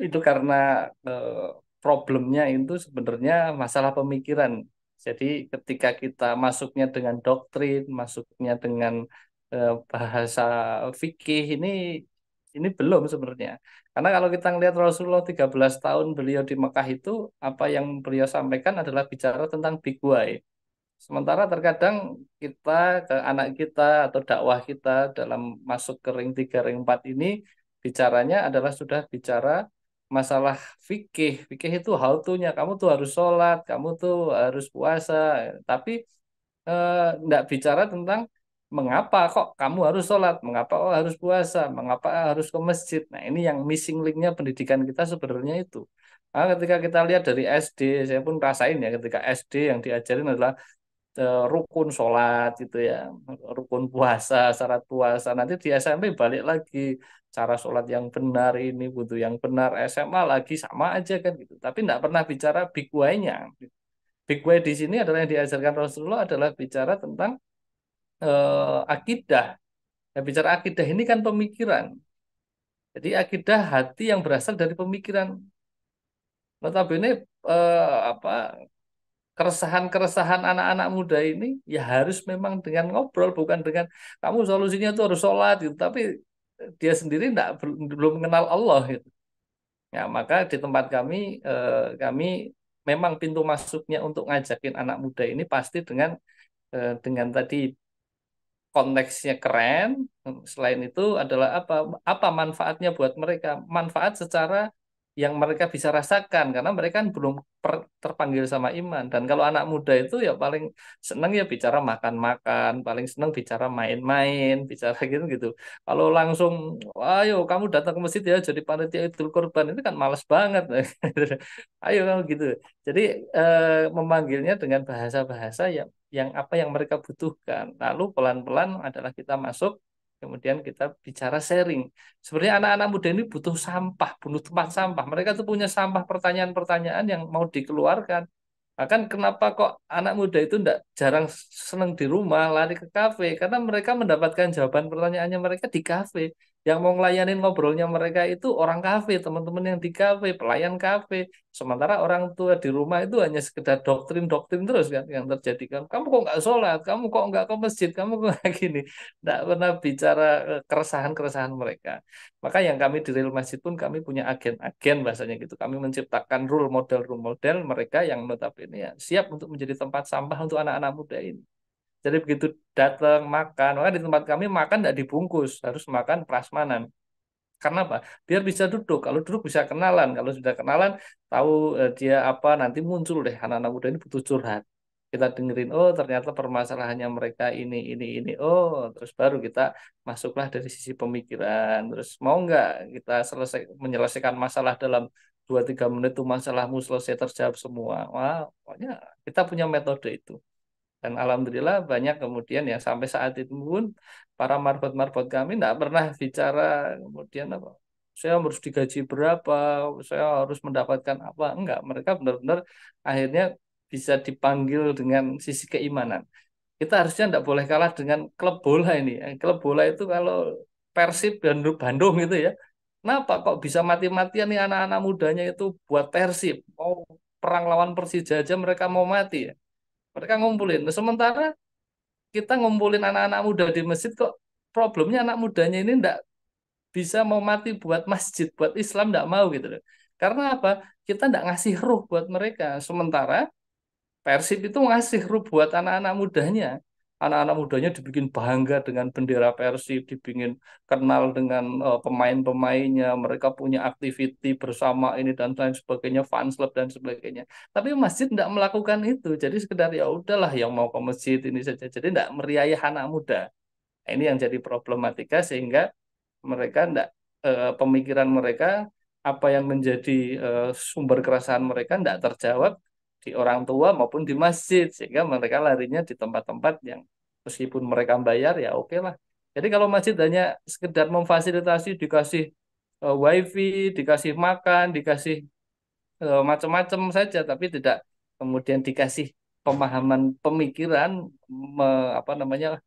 Itu karena eh, problemnya itu sebenarnya masalah pemikiran. Jadi ketika kita masuknya dengan doktrin, masuknya dengan bahasa fikih ini belum sebenarnya. Karena kalau kita ngelihat Rasulullah 13 tahun beliau di Mekah itu apa yang beliau sampaikan adalah bicara tentang big why. Sementara terkadang kita ke anak kita atau dakwah kita dalam masuk ke ring 3 ring 4 ini bicaranya adalah sudah bicara masalah fikih. Fikih itu how to-nya. Kamu tuh harus sholat, kamu tuh harus puasa. Tapi nggak bicara tentang mengapa kok kamu harus sholat, mengapa kok harus puasa, mengapa harus ke masjid. Nah ini yang missing link-nya pendidikan kita sebenarnya itu. Nah, ketika kita lihat dari SD, saya pun rasain ya ketika SD yang diajarin adalah rukun sholat gitu ya, rukun puasa, syarat puasa. Nanti di SMP balik lagi cara sholat yang benar ini, wudhu yang benar. SMA lagi sama aja kan gitu. Tapi tidak pernah bicara big why-nya. Big why di sini adalah yang diajarkan Rasulullah adalah bicara tentang akidah. Ya, bicara akidah ini kan pemikiran. Jadi akidah hati yang berasal dari pemikiran. Notabene apa keresahan-keresahan anak-anak muda ini ya harus memang dengan ngobrol bukan dengan kamu solusinya tuh harus sholat gitu tapi dia sendiri enggak, belum mengenal Allah gitu. Ya maka di tempat kami memang pintu masuknya untuk ngajakin anak muda ini pasti dengan tadi konteksnya keren. Selain itu adalah apa manfaatnya buat mereka, manfaat secara yang mereka bisa rasakan karena mereka kan belum terpanggil sama iman. Dan kalau anak muda itu ya paling seneng ya bicara makan-makan, paling seneng bicara main-main, bicara gitu-gitu. Kalau langsung ayo kamu datang ke masjid ya jadi panitia Idul Kurban itu kan males banget. Ayo kamu gitu. Jadi memanggilnya dengan bahasa-bahasa yang apa yang mereka butuhkan. Lalu pelan-pelan adalah kita masuk, kemudian kita bicara sharing. Sebenarnya anak-anak muda ini butuh sampah, butuh tempat sampah. Mereka tuh punya sampah pertanyaan-pertanyaan yang mau dikeluarkan. Bahkan kenapa kok anak muda itu enggak jarang seneng di rumah, lari ke kafe? Karena mereka mendapatkan jawaban pertanyaannya mereka di kafe. Yang mau ngelayanin ngobrolnya mereka itu orang kafe, teman-teman yang di kafe, pelayan kafe. Sementara orang tua di rumah itu hanya sekedar doktrin-doktrin terus kan yang terjadi kan. Kamu kok nggak sholat? Kamu kok nggak ke masjid? Kamu kok nggak gini? Nggak pernah bicara keresahan-keresahan mereka. Maka yang kami di Real Masjid pun kami punya agen-agen bahasanya gitu. Kami menciptakan role model mereka yang notabene ya siap untuk menjadi tempat sampah untuk anak-anak muda ini. Jadi begitu datang makan, maka di tempat kami makan tidak dibungkus, harus makan prasmanan. Karena apa? Biar bisa duduk. Kalau duduk bisa kenalan. Kalau sudah kenalan, tahu dia apa, nanti muncul deh anak-anak muda ini butuh curhat. Kita dengerin, oh ternyata permasalahannya mereka ini. Oh, terus baru kita masuklah dari sisi pemikiran. Terus mau nggak kita menyelesaikan masalah dalam 2-3 menit itu masalahmu selesai terjawab semua. Wah, pokoknya kita punya metode itu. Dan alhamdulillah banyak kemudian ya sampai saat itu pun para marbot-marbot kami tidak pernah bicara kemudian apa saya harus digaji berapa, saya harus mendapatkan apa. Enggak, mereka benar-benar akhirnya bisa dipanggil dengan sisi keimanan. Kita harusnya tidak boleh kalah dengan klub bola ini. Klub bola itu kalau Persib dan Bandung gitu ya. Kenapa kok bisa mati-matian nih anak-anak mudanya itu buat Persib? Mau perang lawan Persija aja mereka mau mati ya. Mereka ngumpulin. Nah, sementara kita ngumpulin anak-anak muda di masjid kok problemnya anak mudanya ini enggak bisa mau mati buat masjid, buat Islam enggak mau gitu loh. Karena apa? Kita enggak ngasih ruh buat mereka. Sementara Persib itu ngasih ruh buat anak-anak mudanya. Anak-anak mudanya dibikin bangga dengan bendera Persib, dibikin kenal dengan pemain-pemainnya, mereka punya aktiviti bersama ini dan lain sebagainya, fans club dan sebagainya. Tapi masjid tidak melakukan itu. Jadi sekedar ya udahlah yang mau ke masjid ini saja. Jadi tidak meriayah anak muda. Nah, ini yang jadi problematika sehingga mereka tidak pemikiran mereka apa yang menjadi sumber keresahan mereka tidak terjawab di orang tua maupun di masjid sehingga mereka larinya di tempat-tempat yang meskipun mereka bayar ya oke lah. Jadi kalau masjid hanya sekedar memfasilitasi dikasih wifi, dikasih makan, dikasih macam-macam saja tapi tidak kemudian dikasih pemahaman pemikiran apa namanya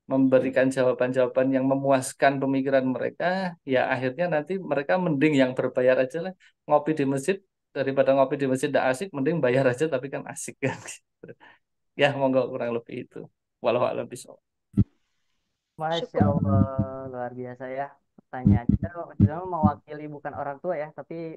memberikan jawaban-jawaban yang memuaskan pemikiran mereka, ya akhirnya nanti mereka mending yang berbayar aja lah, ngopi di masjid daripada ngopi di masjid tidak asik, mending bayar aja tapi kan asik kan. Ya monggo kurang lebih itu. Walau alam bisawab. Masya Syukur. Allah, luar biasa ya pertanyaannya. Kita mewakili bukan orang tua ya, tapi